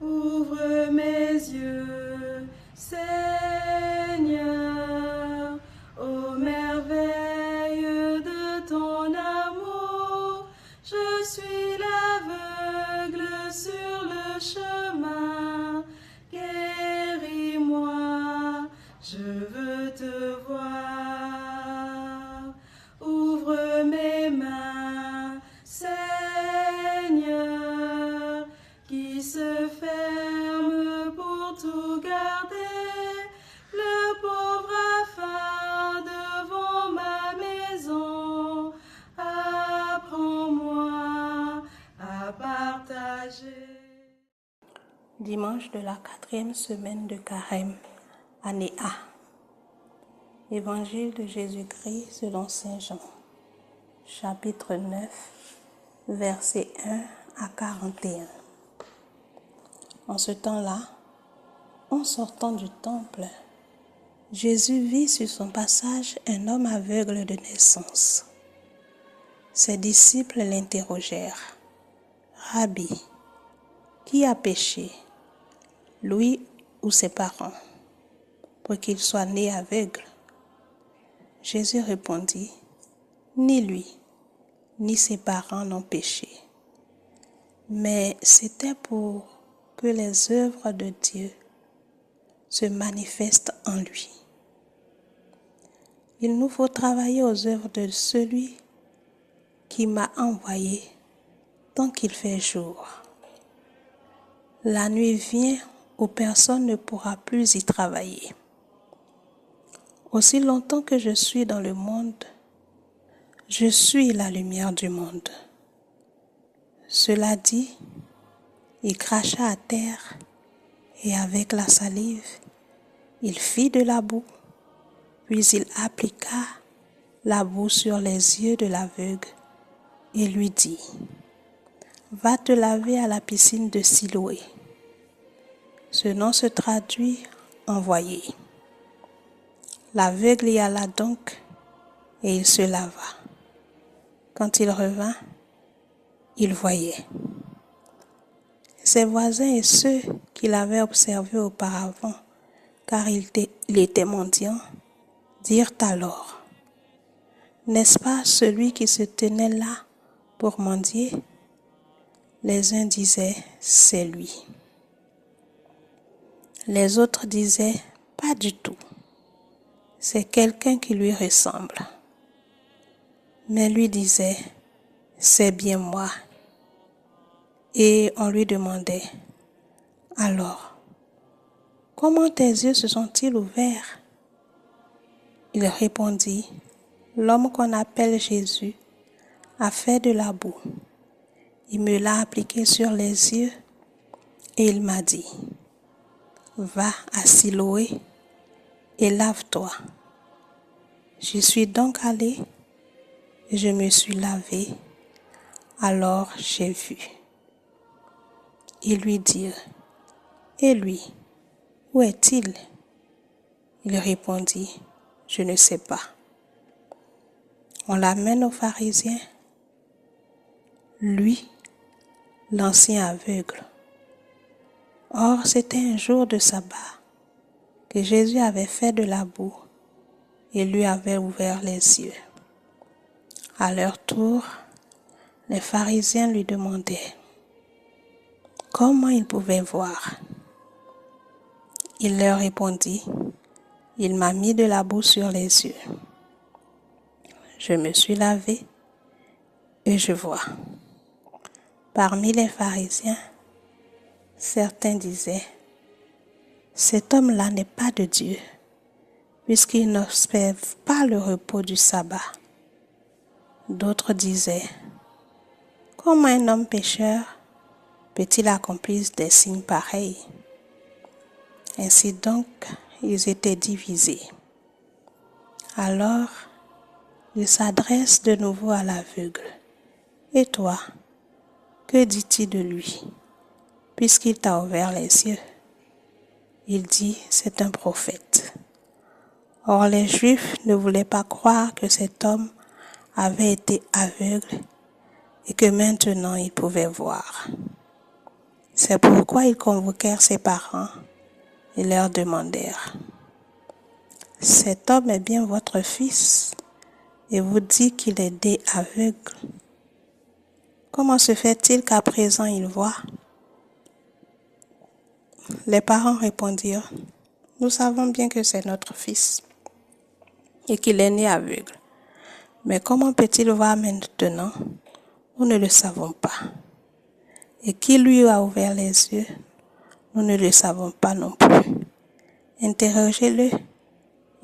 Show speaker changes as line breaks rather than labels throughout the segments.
Ouvre mes yeux, Seigneur, aux merveilles de ton amour. Je suis l'aveugle sur le chemin. Guéris-moi, je veux te voir. Ouvre mes mains, Seigneur, qui se ferme pour tout garder, le pauvre affin devant ma maison. Apprends-moi à partager.
Dimanche de la 4e semaine de Carême, année A. Évangile de Jésus-Christ selon Saint Jean, chapitre 9, versets 1 à 41. En ce temps-là, en sortant du temple, Jésus vit sur son passage un homme aveugle de naissance. Ses disciples l'interrogèrent. « Rabbi, qui a péché, lui ou ses parents, pour qu'il soit né aveugle ?» Jésus répondit, « Ni lui, ni ses parents n'ont péché, mais c'était pour que les œuvres de Dieu se manifestent en lui. Il nous faut travailler aux œuvres de celui qui m'a envoyé tant qu'il fait jour. La nuit vient où personne ne pourra plus y travailler. Aussi longtemps que je suis dans le monde, je suis la lumière du monde. » Cela dit, il cracha à terre et avec la salive, il fit de la boue, puis il appliqua la boue sur les yeux de l'aveugle et lui dit, « Va te laver à la piscine de Siloé. » Ce nom se traduit « envoyé ». L'aveugle y alla donc et il se lava. Quand il revint, il voyait. Ses voisins et ceux qui l'avaient observé auparavant, car il était mendiant, dirent alors, « N'est-ce pas celui qui se tenait là pour mendier ?» Les uns disaient, « C'est lui. » Les autres disaient, « Pas du tout. C'est quelqu'un qui lui ressemble. » Mais lui disait, « C'est bien moi. » Et on lui demandait, « Alors, comment tes yeux se sont-ils ouverts ?» Il répondit, « L'homme qu'on appelle Jésus a fait de la boue. Il me l'a appliqué sur les yeux et il m'a dit, « Va à Siloé et lave-toi. » J'y suis donc allé et je me suis lavé, alors j'ai vu. Ils lui dirent, « Et lui, où est-il ?» Il répondit, « Je ne sais pas. » On l'amène aux pharisiens. Lui, l'ancien aveugle. Or, c'était un jour de sabbat que Jésus avait fait de la boue et lui avait ouvert les yeux. À leur tour, les pharisiens lui demandaient comment il pouvait voir. Il leur répondit, « Il m'a mis de la boue sur les yeux. Je me suis lavé et je vois. » Parmi les pharisiens, certains disaient, « Cet homme-là n'est pas de Dieu, puisqu'il n'observe pas le repos du sabbat. » D'autres disaient, « Comment un homme pécheur peut-il accomplir des signes pareils ?» Ainsi donc, ils étaient divisés. Alors, il s'adresse de nouveau à l'aveugle. « Et toi, que dit-il de lui, puisqu'il t'a ouvert les yeux ?» Il dit, « C'est un prophète. » Or, les Juifs ne voulaient pas croire que cet homme avait été aveugle et que maintenant il pouvait voir. C'est pourquoi ils convoquèrent ses parents et leur demandèrent: cet homme est bien votre fils et vous dit qu'il est né aveugle. Comment se fait-il qu'à présent il voit? Les parents répondirent: nous savons bien que c'est notre fils et qu'il est né aveugle. Mais comment peut-il voir maintenant? Nous ne le savons pas. Et qui lui a ouvert les yeux? Nous ne le savons pas non plus. Interrogez-le,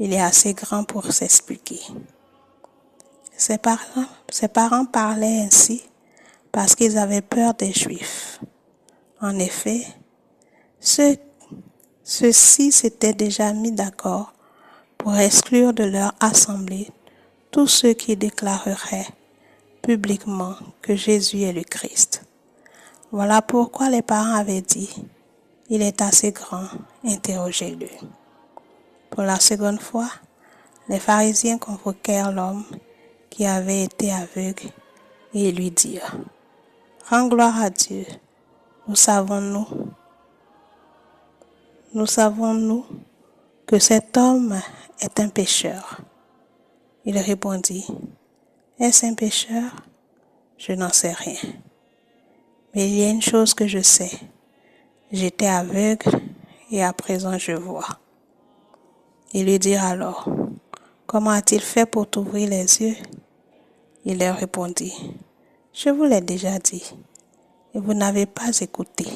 il est assez grand pour s'expliquer. Ses parents parlaient ainsi parce qu'ils avaient peur des Juifs. En effet, ceux-ci s'étaient déjà mis d'accord pour exclure de leur assemblée tous ceux qui déclareraient publiquement que Jésus est le Christ. Voilà pourquoi les parents avaient dit: il est assez grand, interrogez-le. Pour la seconde fois, les pharisiens convoquèrent l'homme qui avait été aveugle et lui dirent: rends gloire à Dieu, nous savons que cet homme est un pécheur. Il répondit: est-ce un pécheur? Je n'en sais rien. Mais il y a une chose que je sais. J'étais aveugle et à présent je vois. Ils lui dirent alors: comment a-t-il fait pour t'ouvrir les yeux? Il leur répondit: je vous l'ai déjà dit et vous n'avez pas écouté.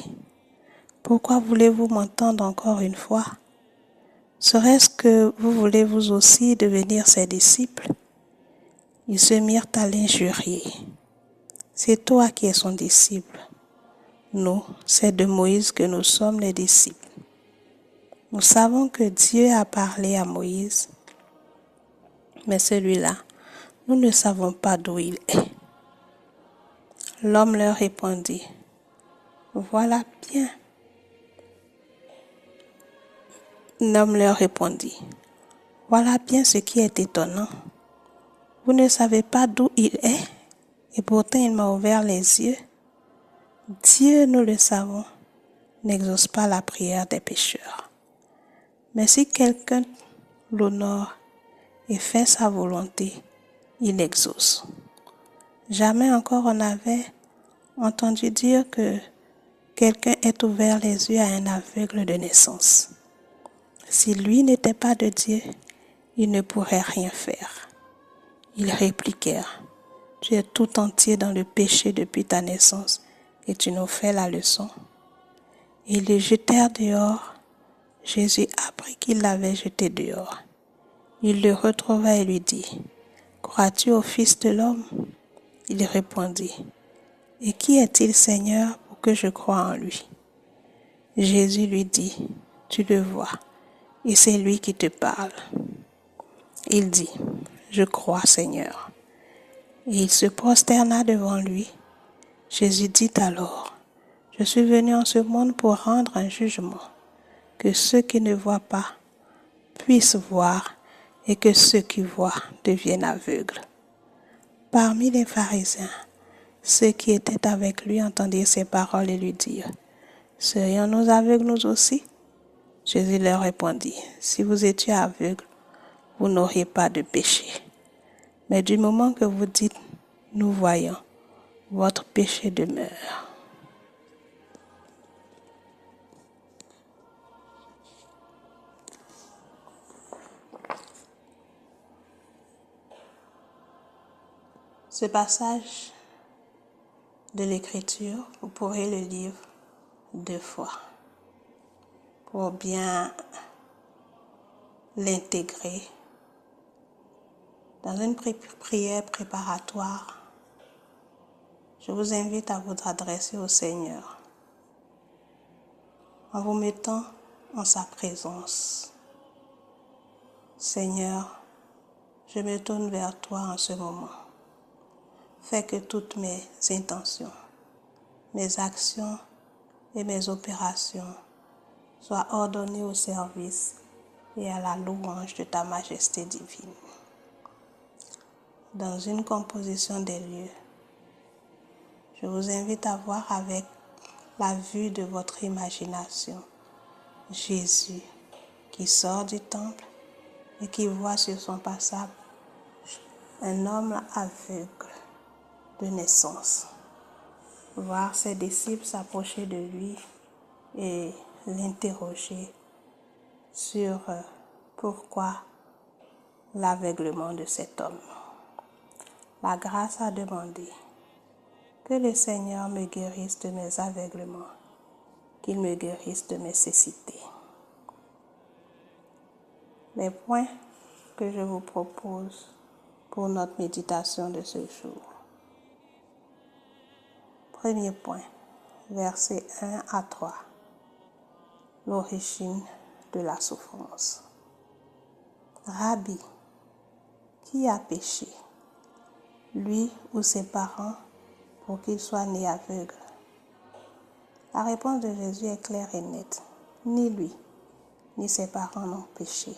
Pourquoi voulez-vous m'entendre encore une fois? Serait-ce que vous voulez vous aussi devenir ses disciples? Ils se mirent à l'injurier. C'est toi qui es son disciple. Nous, c'est de Moïse que nous sommes les disciples. Nous savons que Dieu a parlé à Moïse, mais celui-là, nous ne savons pas d'où il est. L'homme leur répondit: voilà bien. L'homme leur répondit: voilà bien ce qui est étonnant. Vous ne savez pas d'où il est, et pourtant il m'a ouvert les yeux. Dieu, nous le savons, n'exauce pas la prière des pécheurs. Mais si quelqu'un l'honore et fait sa volonté, il exauce. Jamais encore on n'avait entendu dire que quelqu'un ait ouvert les yeux à un aveugle de naissance. Si lui n'était pas de Dieu, il ne pourrait rien faire. Ils répliquèrent: tu es tout entier dans le péché depuis ta naissance et tu nous fais la leçon. Ils le jetèrent dehors. Jésus apprit qu'il l'avait jeté dehors. Il le retrouva et lui dit: crois-tu au Fils de l'homme? Il répondit: et qui est-il, Seigneur, pour que je croie en lui? Jésus lui dit: tu le vois, et c'est lui qui te parle. Il dit: je crois, Seigneur. Et il se prosterna devant lui. Jésus dit alors: je suis venu en ce monde pour rendre un jugement, que ceux qui ne voient pas puissent voir et que ceux qui voient deviennent aveugles. Parmi les pharisiens, ceux qui étaient avec lui entendirent ces paroles et lui dirent: serions-nous aveugles nous aussi? Jésus leur répondit: si vous étiez aveugles, vous n'auriez pas de péché. Mais du moment que vous dites: nous voyons, votre péché demeure. Ce passage de l'Écriture, vous pourrez le lire 2 fois pour bien l'intégrer dans une prière préparatoire. Je vous invite à vous adresser au Seigneur en vous mettant en sa présence. Seigneur, je me tourne vers toi en ce moment. Fais que toutes mes intentions, mes actions et mes opérations soient ordonnées au service et à la louange de ta majesté divine. Dans une composition des lieux, je vous invite à voir avec la vue de votre imagination. Jésus qui sort du temple et qui voit sur son passage un homme aveugle de naissance. Voir ses disciples s'approcher de lui et l'interroger sur pourquoi l'aveuglement de cet homme. La grâce a demandé que le Seigneur me guérisse de mes aveuglements, qu'il me guérisse de mes cécités. Les points que je vous propose pour notre méditation de ce jour. Premier point, versets 1 à 3. L'origine de la souffrance. Rabbi, qui a péché, lui ou ses parents, pour qu'il soit né aveugle? La réponse de Jésus est claire et nette. Ni lui, ni ses parents n'ont péché.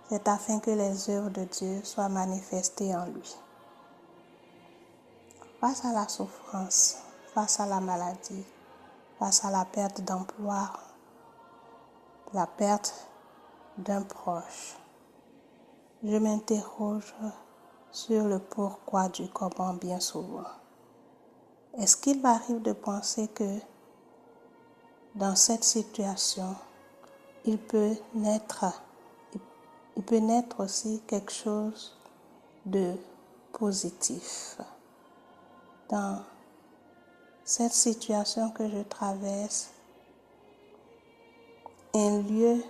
C'est afin que les œuvres de Dieu soient manifestées en lui. Face à la souffrance, face à la maladie, face à la perte d'emploi, la perte d'un proche, je m'interroge sur le pourquoi du comment bien souvent. Est-ce qu'il m'arrive de penser que dans cette situation, il peut naître aussi quelque chose de positif? Dans cette situation que je traverse, un lieu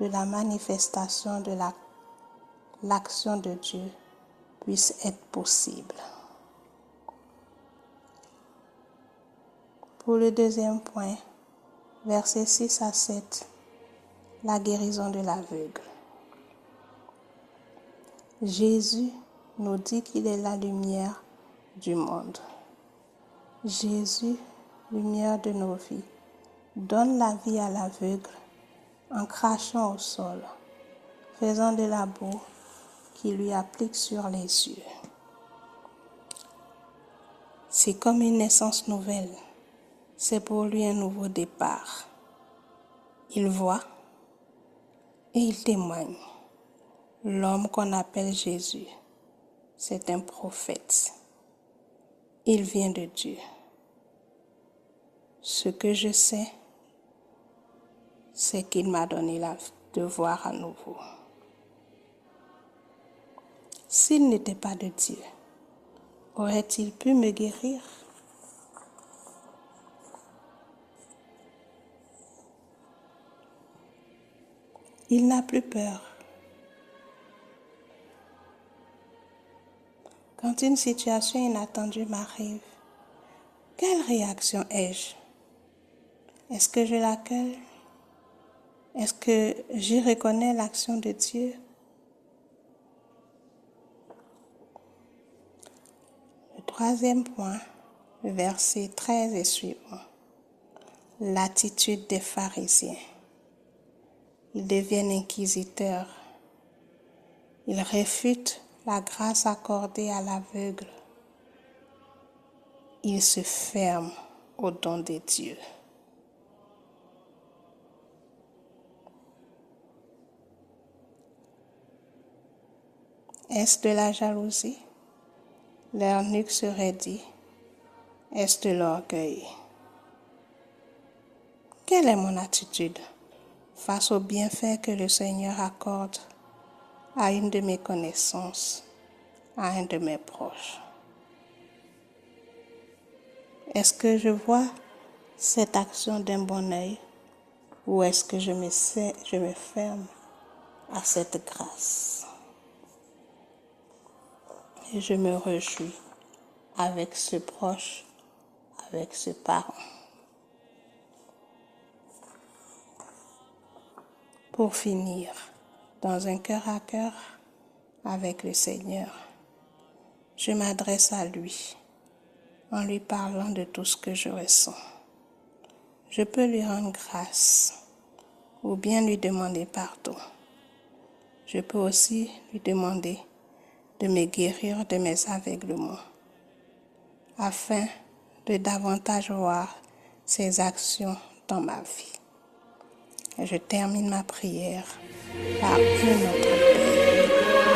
de la manifestation de l'action de Dieu puisse être possible. Pour le deuxième point, versets 6 à 7, la guérison de l'aveugle. Jésus nous dit qu'il est la lumière du monde. Jésus, lumière de nos vies, donne la vie à l'aveugle en crachant au sol, faisant de la boue qui lui applique sur les yeux. C'est comme une naissance nouvelle. C'est pour lui un nouveau départ. Il voit et il témoigne. L'homme qu'on appelle Jésus, c'est un prophète. Il vient de Dieu. Ce que je sais, c'est qu'il m'a donné de voir à nouveau. S'il n'était pas de Dieu, aurait-il pu me guérir? Il n'a plus peur. Quand une situation inattendue m'arrive, quelle réaction ai-je? Est-ce que je l'accueille? Est-ce que j'y reconnais l'action de Dieu? Le troisième point, verset 13 et suivant. L'attitude des pharisiens. Ils deviennent inquisiteurs. Ils réfutent la grâce accordée à l'aveugle. Ils se ferment au don de Dieu. Est-ce de la jalousie? Leur nuque serait dit. Est-ce de l'orgueil? Quelle est mon attitude face aux bienfaits que le Seigneur accorde à une de mes connaissances, à un de mes proches? Est-ce que je vois cette action d'un bon œil ou est-ce que je me ferme à cette grâce? Et je me réjouis avec ce proche, avec ce parent. Pour finir, dans un cœur à cœur avec le Seigneur, je m'adresse à lui en lui parlant de tout ce que je ressens. Je peux lui rendre grâce ou bien lui demander pardon. Je peux aussi lui demander de me guérir de mes aveuglements afin de davantage voir ses actions dans ma vie. Et je termine ma prière par un autre Père.